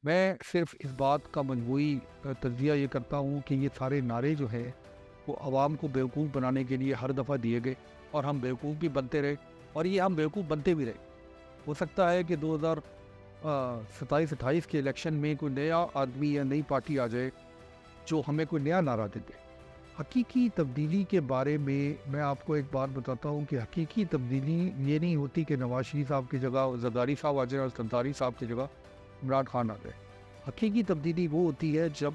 میں صرف اس بات کا مجموعی تجزیہ یہ کرتا ہوں کہ یہ سارے نعرے جو ہیں وہ عوام کو بیوقوف بنانے کے لیے ہر دفعہ دیے گئے، اور ہم بیوقوف بھی بنتے رہے، اور یہ ہم بیوقوف بنتے بھی رہے۔ ہو سکتا ہے کہ 2027-28 کے الیکشن میں کوئی نیا آدمی یا نئی پارٹی آ جائے جو ہمیں کوئی نیا نعرہ دے دے۔ حقیقی تبدیلی کے بارے میں آپ کو ایک بات بتاتا ہوں کہ حقیقی تبدیلی یہ نہیں ہوتی کہ نواز شریف صاحب کی جگہ زرداری صاحب آ جائیں اور زرداری صاحب کی جگہ عمران خان آ جائے۔ حقیقی تبدیلی وہ ہوتی ہے جب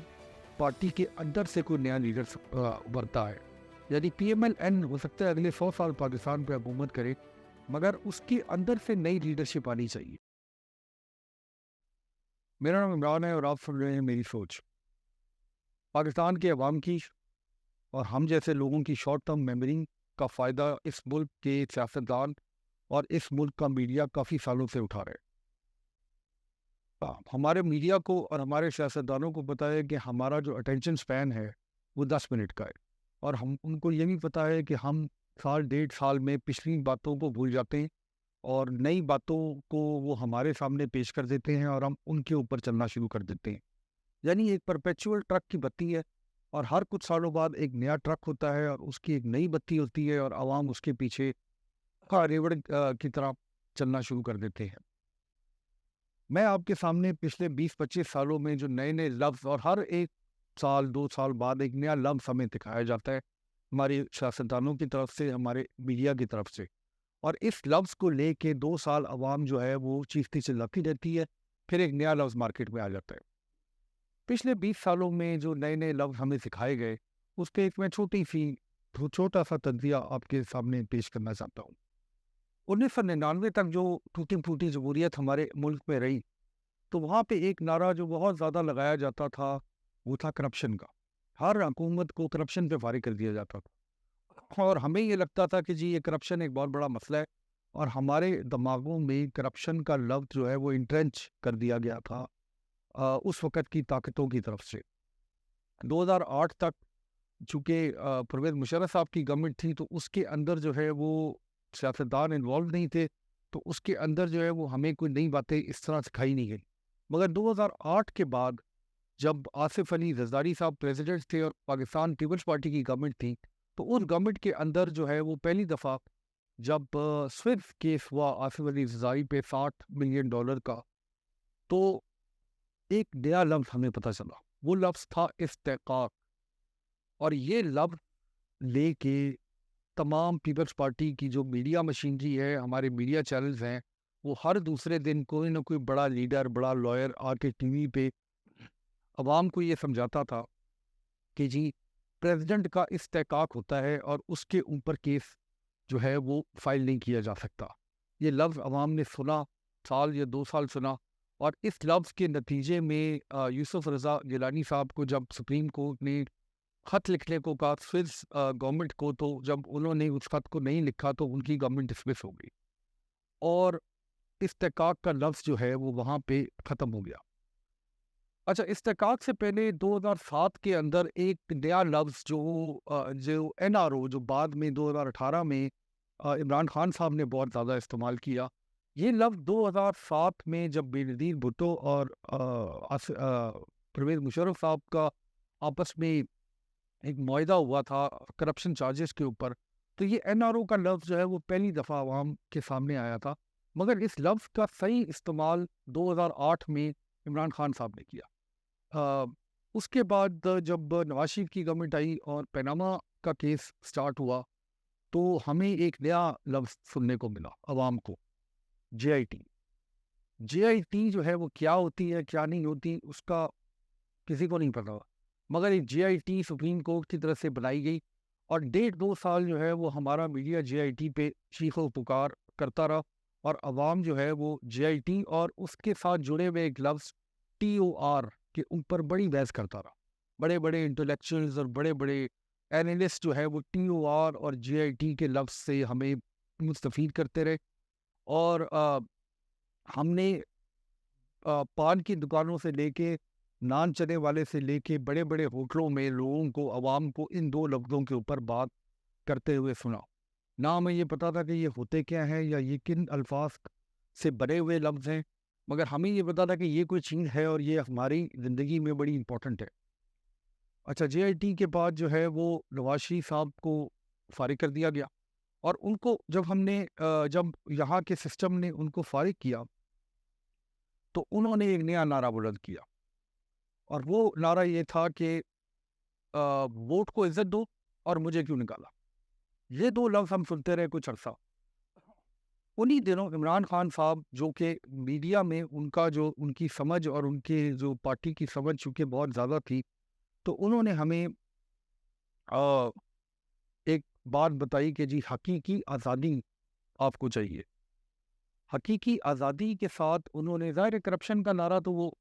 پارٹی کے اندر سے کوئی نیا لیڈر ابھرتا ہے۔ یعنی پی ایم ایل این ہو سکتا ہے اگلے 100 سال پاکستان پہ حکومت کرے، مگر اس کے اندر سے نئی لیڈرشپ آنی چاہیے۔ میرا نام عمران ہے اور آپ سن رہے ہیں میری سوچ۔ پاکستان کے عوام کی اور ہم جیسے لوگوں کی شارٹ ٹرم میموری کا فائدہ اس ملک کے سیاستدان اور اس ملک کا میڈیا کافی سالوں سے اٹھا رہے ہیں۔ ہمارے میڈیا کو اور ہمارے سیاستدانوں کو پتہ ہے کہ ہمارا جو اٹینشن سپین ہے وہ 10 منٹ کا ہے، اور ان کو یہ بھی پتہ ہے کہ ہم سال 1.5 سال میں پچھلی باتوں کو بھول جاتے ہیں اور نئی باتوں کو وہ ہمارے سامنے پیش کر دیتے ہیں اور ہم ان کے اوپر چلنا شروع کر دیتے ہیں۔ یعنی ایک پرپیچول ٹرک کی بتی ہے، اور ہر کچھ سالوں بعد ایک نیا ٹرک ہوتا ہے اور اس کی ایک نئی بتی ہوتی ہے، اور عوام اس کے پیچھے ریوڑ کی طرح چلنا شروع کر دیتے ہیں۔ میں آپ کے سامنے پچھلے 20-25 سالوں میں جو نئے نئے لفظ، اور ہر ایک سال 2 سال بعد ایک نیا لفظ ہمیں دکھایا جاتا ہے ہماری سیاستدانوں کی طرف سے، ہمارے میڈیا کی طرف سے، اور اس لفظ کو لے کے 2 سال عوام جو ہے وہ چیختی چلاتی رہتی ہے، پھر ایک نیا لفظ مارکیٹ میں آ جاتا ہے۔ پچھلے 20 سالوں میں جو نئے نئے لفظ ہمیں سکھائے گئے، اس کے ایک میں چھوٹا سا تجزیہ آپ کے سامنے پیش کرنا چاہتا ہوں۔ 1999 تک جو ٹوٹی پھوٹی جمہوریت ہمارے ملک میں رہی، تو وہاں پہ ایک نعرہ جو بہت زیادہ لگایا جاتا تھا وہ تھا کرپشن کا۔ ہر حکومت کو کرپشن پہ فارغ کر دیا جاتا تھا، اور ہمیں یہ لگتا تھا کہ جی یہ کرپشن ایک بہت بڑا مسئلہ ہے، اور ہمارے دماغوں میں کرپشن کا لفظ جو ہے وہ انٹرنچ کر دیا گیا تھا اس وقت کی طاقتوں کی طرف سے۔ 2008 تک چونکہ پرویز مشرف صاحب کی گورنمنٹ تھی، تو اس کے اندر جو ہے وہ سیاستدان انوالو نہیں تھے، تو اس کے اندر جو ہے وہ ہمیں کوئی نئی باتیں اس طرح سکھائی نہیں گئی۔ مگر 2008 کے بعد جب آصف علی زرداری صاحب پریزیڈنٹ تھے اور پاکستان پیپلز پارٹی کی گورنمنٹ تھی، تو اس گورنمنٹ کے اندر جو ہے وہ پہلی دفعہ جب سوئفٹ کیس ہوا آصف علی زرداری پہ $60 ملین کا، تو ایک نیا لفظ ہمیں پتہ چلا، وہ لفظ تھا استحقاق۔ اور یہ لفظ لے کے تمام پیپلز پارٹی کی جو میڈیا مشینری ہے، ہمارے میڈیا چینلز ہیں، وہ ہر دوسرے دن کوئی نہ کوئی بڑا لیڈر، بڑا لائر آ کے ٹی وی پہ عوام کو یہ سمجھاتا تھا کہ جی پریزیڈنٹ کا استحقاق ہوتا ہے اور اس کے اوپر کیس جو ہے وہ فائل نہیں کیا جا سکتا۔ یہ لفظ عوام نے سنا، سال یا 2 سال سنا، اور اس لفظ کے نتیجے میں یوسف رضا گیلانی صاحب کو جب سپریم کورٹ نے خط لکھنے کو کہا سوئس گورنمنٹ کو، تو جب انہوں نے اس خط کو نہیں لکھا تو ان کی گورنمنٹ ڈسمس ہو گئی، اور استحقاق کا لفظ جو ہے وہ وہاں پہ ختم ہو گیا۔ اچھا، استحقاق سے پہلے 2007 کے اندر ایک نیا لفظ جو این آر او، جو بعد میں 2018 میں عمران خان صاحب نے بہت زیادہ استعمال کیا، یہ لفظ 2007 میں جب بینظیر بھٹو اور پرویز مشرف صاحب کا آپس میں ایک معاہدہ ہوا تھا کرپشن چارجز کے اوپر، تو یہ این آر او کا لفظ جو ہے وہ پہلی دفعہ عوام کے سامنے آیا تھا، مگر اس لفظ کا صحیح استعمال 2008 میں عمران خان صاحب نے کیا۔ اس کے بعد جب نواز شریف کی گورنمنٹ آئی اور پیناما کا کیس سٹارٹ ہوا، تو ہمیں ایک نیا لفظ سننے کو ملا عوام کو، جے I T. J I T جو ہے وہ کیا ہوتی ہے کیا نہیں ہوتی اس کا کسی کو نہیں پتا، مگر ایک جے آئی ٹی سپریم کورٹ کی طرف سے بنائی گئی، اور 1.5-2 سال جو ہے وہ ہمارا میڈیا جے آئی ٹی پہ چیخ و پکار کرتا رہا، اور عوام جو ہے وہ جے آئی ٹی اور اس کے ساتھ جڑے ہوئے ایک لفظ ٹی او آر کے اوپر بڑی بحث کرتا رہا۔ بڑے بڑے انٹلیکچوئلز اور بڑے بڑے اینالسٹ جو ہے وہ ٹی او آر اور جے آئی ٹی کے لفظ سے ہمیں مستفید کرتے رہے، اور ہم نے پان کی دکانوں سے لے کے نان چنے والے سے لے کے بڑے بڑے ہوٹلوں میں لوگوں کو، عوام کو ان 2 لفظوں کے اوپر بات کرتے ہوئے سنا۔ نہ ہمیں یہ پتا تھا کہ یہ ہوتے کیا ہیں یا یہ کن الفاظ سے بنے ہوئے لفظ ہیں، مگر ہمیں یہ پتا تھا کہ یہ کوئی چیز ہے اور یہ ہماری زندگی میں بڑی امپورٹنٹ ہے۔ اچھا، جے آئی ٹی کے بعد جو ہے وہ نواز شریف صاحب کو فارغ کر دیا گیا، اور ان کو جب یہاں کے سسٹم نے ان کو فارغ کیا تو انہوں نے ایک نیا نعرہ بلند کیا، اور وہ نعرہ یہ تھا کہ ووٹ کو عزت دو اور مجھے کیوں نکالا۔ یہ دو لفظ ہم سنتے رہے کچھ عرصہ۔ انہی دنوں عمران خان صاحب، جو کہ میڈیا میں ان کی سمجھ اور ان کے جو پارٹی کی سمجھ چونکہ بہت زیادہ تھی، تو انہوں نے ہمیں ایک بات بتائی کہ جی حقیقی آزادی آپ کو چاہیے۔ حقیقی آزادی کے ساتھ انہوں نے ظاہر کرپشن کا نعرہ تو وہ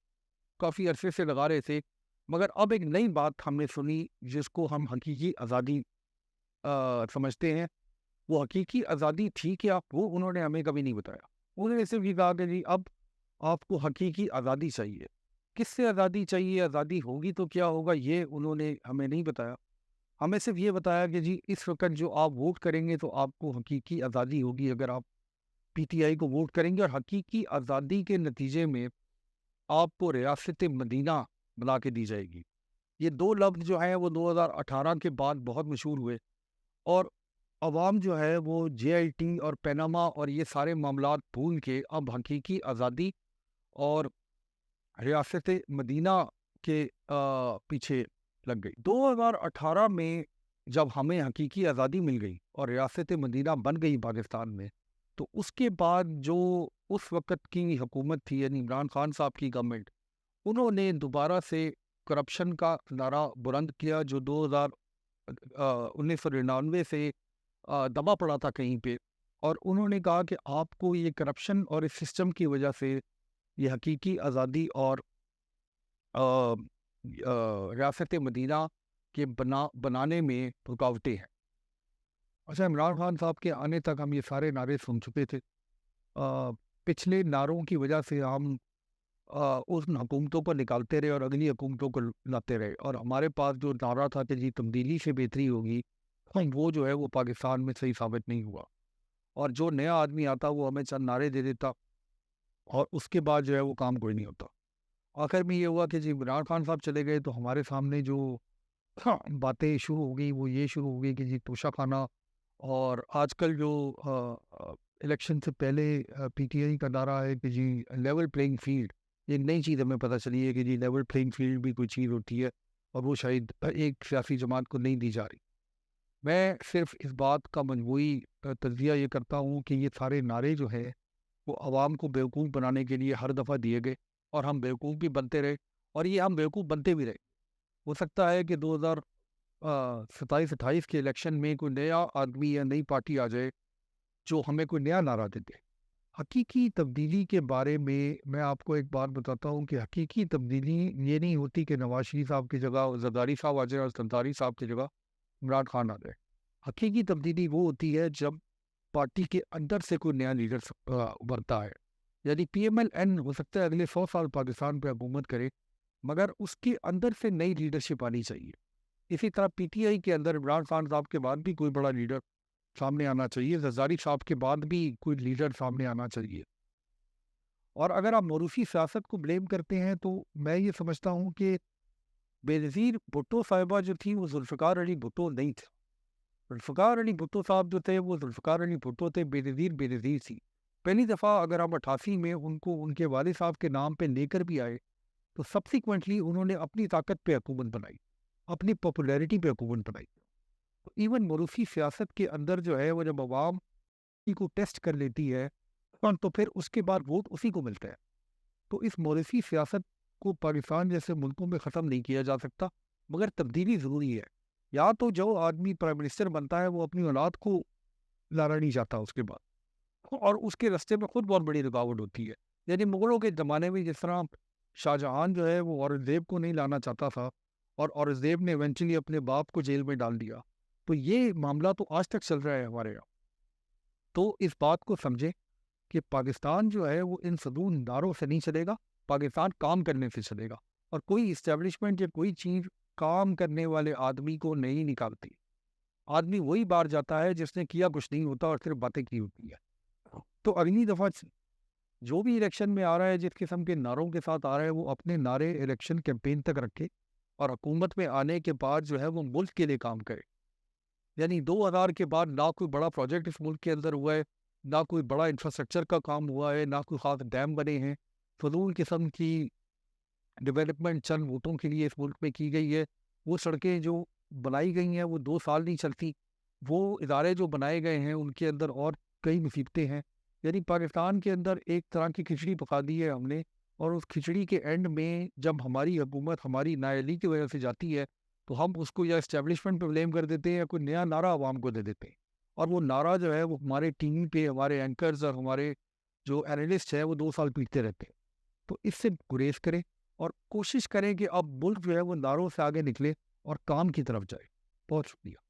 کافی عرصے سے لگا رہے تھے، مگر اب ایک نئی بات ہم نے سنی جس کو ہم حقیقی آزادی سمجھتے ہیں۔ وہ حقیقی آزادی تھی کیا، وہ انہوں نے ہمیں کبھی نہیں بتایا۔ انہوں نے صرف یہ کہا کہ جی اب آپ کو حقیقی آزادی چاہیے۔ کس سے آزادی چاہیے، آزادی ہوگی تو کیا ہوگا، یہ انہوں نے ہمیں نہیں بتایا۔ ہمیں صرف یہ بتایا کہ جی اس وقت جو آپ ووٹ کریں گے تو آپ کو حقیقی آزادی ہوگی اگر آپ پی ٹی آئی کو ووٹ کریں گے، اور حقیقی آزادی کے نتیجے میں آپ کو ریاست مدینہ بنا کے دی جائے گی۔ یہ دو لفظ جو ہیں وہ 2018 کے بعد بہت مشہور ہوئے، اور عوام جو ہے وہ جے آئی ٹی اور پیناما اور یہ سارے معاملات بھول کے اب حقیقی آزادی اور ریاست مدینہ کے پیچھے لگ گئی۔ 2018 میں جب ہمیں حقیقی آزادی مل گئی اور ریاست مدینہ بن گئی پاکستان میں، تو اس کے بعد جو اس وقت کی حکومت تھی، یعنی عمران خان صاحب کی گورنمنٹ، انہوں نے دوبارہ سے کرپشن کا نعرہ بلند کیا جو 1999 سے دبا پڑا تھا کہیں پہ، اور انہوں نے کہا کہ آپ کو یہ کرپشن اور اس سسٹم کی وجہ سے یہ حقیقی آزادی اور ریاست مدینہ کے بنانے میں رکاوٹیں ہیں۔ اچھا، عمران خان صاحب کے آنے تک ہم یہ سارے نعرے سن چکے تھے۔ پچھلے نعروں کی وجہ سے ہم ان حکومتوں کو نکالتے رہے اور اگلی حکومتوں کو لاتے رہے، اور ہمارے پاس جو نعرہ تھا کہ جی تبدیلی سے بہتری ہوگی، وہ جو ہے وہ پاکستان میں صحیح ثابت نہیں ہوا، اور جو نیا آدمی آتا وہ ہمیں چند نعرے دے دیتا اور اس کے بعد جو ہے وہ کام کوئی نہیں ہوتا۔ آخر میں یہ ہوا کہ جی عمران خان صاحب چلے گئے تو ہمارے سامنے جو باتیں شروع ہو گئی وہ یہ شروع ہو گئی کہ جی توشہ خانہ، اور آج کل جو الیکشن سے پہلے پی ٹی آئی کا نعرہ ہے کہ جی لیول پلینگ فیلڈ، ایک نئی چیز ہمیں پتہ چلی ہے کہ جی لیول پلینگ فیلڈ بھی کوئی چیز ہوتی ہے، اور وہ شاید ایک سیاسی جماعت کو نہیں دی جا رہی۔ میں صرف اس بات کا مجموعی تجزیہ یہ کرتا ہوں کہ یہ سارے نعرے جو ہیں وہ عوام کو بیوقوف بنانے کے لیے ہر دفعہ دیے گئے، اور ہم بیوقوف بھی بنتے رہے، اور یہ ہم بیوقوف بنتے بھی رہے۔ ہو سکتا ہے کہ 2027-28 کے الیکشن میں کوئی نیا آدمی یا نئی پارٹی آ جائے جو ہمیں کوئی نیا نعرہ دے دے۔ حقیقی تبدیلی کے بارے میں آپ کو ایک بات بتاتا ہوں کہ حقیقی تبدیلی یہ نہیں ہوتی کہ نواز شریف صاحب کی جگہ زرداری صاحب آ جائے اور زرداری صاحب کی جگہ عمران خان آ جائے۔ حقیقی تبدیلی وہ ہوتی ہے جب پارٹی کے اندر سے کوئی نیا لیڈر ابھرتا ہے، یعنی پی ایم ایل این ہو سکتا ہے اگلے 100 سال پاکستان پہ حکومت کرے، مگر اس کے اندر سے نئی لیڈرشپ آنی چاہیے۔ اسی طرح پی ٹی آئی کے اندر عمران خان صاحب کے بعد بھی کوئی بڑا لیڈر سامنے آنا چاہیے، زرداری صاحب کے بعد بھی کوئی لیڈر سامنے آنا چاہیے۔ اور اگر آپ موروثی سیاست کو بلیم کرتے ہیں تو میں یہ سمجھتا ہوں کہ بےنظیر بھٹو صاحبہ جو تھی وہ ذوالفقار علی بھٹو نہیں تھے۔ ذوالفقار علی بھٹو صاحب جو تھے وہ ذوالفقار علی بھٹو تھے، بے نظیر تھی۔ پہلی دفعہ اگر ہم 88 میں ان کو ان کے والد صاحب کے نام پہ لے کر بھی آئے تو سبسیکوینٹلی انہوں نے اپنی طاقت پہ حکومت بنائی، اپنی پاپولیرٹی پہ حکومت بنائی۔ تو ایون موروثی سیاست کے اندر جو ہے وہ جب عوام کو ٹیسٹ کر لیتی ہے تو پھر اس کے بعد ووٹ اسی کو ملتا ہے۔ تو اس موروثی سیاست کو پاکستان جیسے ملکوں میں ختم نہیں کیا جا سکتا، مگر تبدیلی ضروری ہے۔ یا تو جو آدمی پرائم منسٹر بنتا ہے وہ اپنی اولاد کو لانا نہیں چاہتا اس کے بعد، اور اس کے راستے میں خود بہت بڑی رکاوٹ ہوتی ہے۔ یعنی مغلوں کے زمانے میں جس طرح شاہ جہان جو ہے وہ اورنگزیب کو نہیں لانا چاہتا تھا، اور اورنگزیب نے ایونچولی اپنے باپ کو جیل میں ڈال دیا، تو یہ معاملہ تو آج تک چل رہا ہے ہمارے یہاں۔ تو اس بات کو سمجھیں کہ پاکستان جو ہے وہ ان صدون نعروں سے نہیں چلے گا، پاکستان کام کرنے سے چلے گا، اور کوئی اسٹیبلشمنٹ یا کوئی چیز کام کرنے والے آدمی کو نہیں نکالتی۔ آدمی وہی باہر جاتا ہے جس نے کیا کچھ نہیں ہوتا اور صرف باتیں کی ہوتی ہے۔ تو اگلی دفعہ جو بھی الیکشن میں آ رہا ہے، جس قسم کے نعروں کے ساتھ آ رہا ہے، وہ اپنے نعرے الیکشن کیمپین تک رکھے اور حکومت میں آنے کے بعد جو ہے وہ ملک کے لیے کام کرے۔ یعنی 2000 کے بعد نہ کوئی بڑا پروجیکٹ اس ملک کے اندر ہوا ہے، نہ کوئی بڑا انفراسٹرکچر کا کام ہوا ہے، نہ کوئی خاص ڈیم بنے ہیں۔ فضول قسم کی ڈیولپمنٹ چند ووٹوں کے لیے اس ملک میں کی گئی ہے۔ وہ سڑکیں جو بنائی گئی ہیں وہ 2 سال نہیں چلتی، وہ ادارے جو بنائے گئے ہیں ان کے اندر اور کئی مصیبتیں ہیں۔ یعنی پاکستان کے اندر ایک طرح کی کھچڑی پکا دی ہے ہم نے، اور اس کھچڑی کے اینڈ میں جب ہماری حکومت ہماری نااہلی کی وجہ سے جاتی ہے تو ہم اس کو یا اسٹیبلشمنٹ پہ بلیم کر دیتے ہیں یا کوئی نیا نعرہ عوام کو دے دیتے ہیں، اور وہ نعرہ جو ہے وہ ہمارے ٹی وی پہ ہمارے اینکرز اور ہمارے جو اینالسٹ ہیں وہ 2 سال پیٹتے رہتے ہیں۔ تو اس سے گریز کریں اور کوشش کریں کہ اب ملک جو ہے وہ نعروں سے آگے نکلے اور کام کی طرف جائے۔ بہت شکریہ۔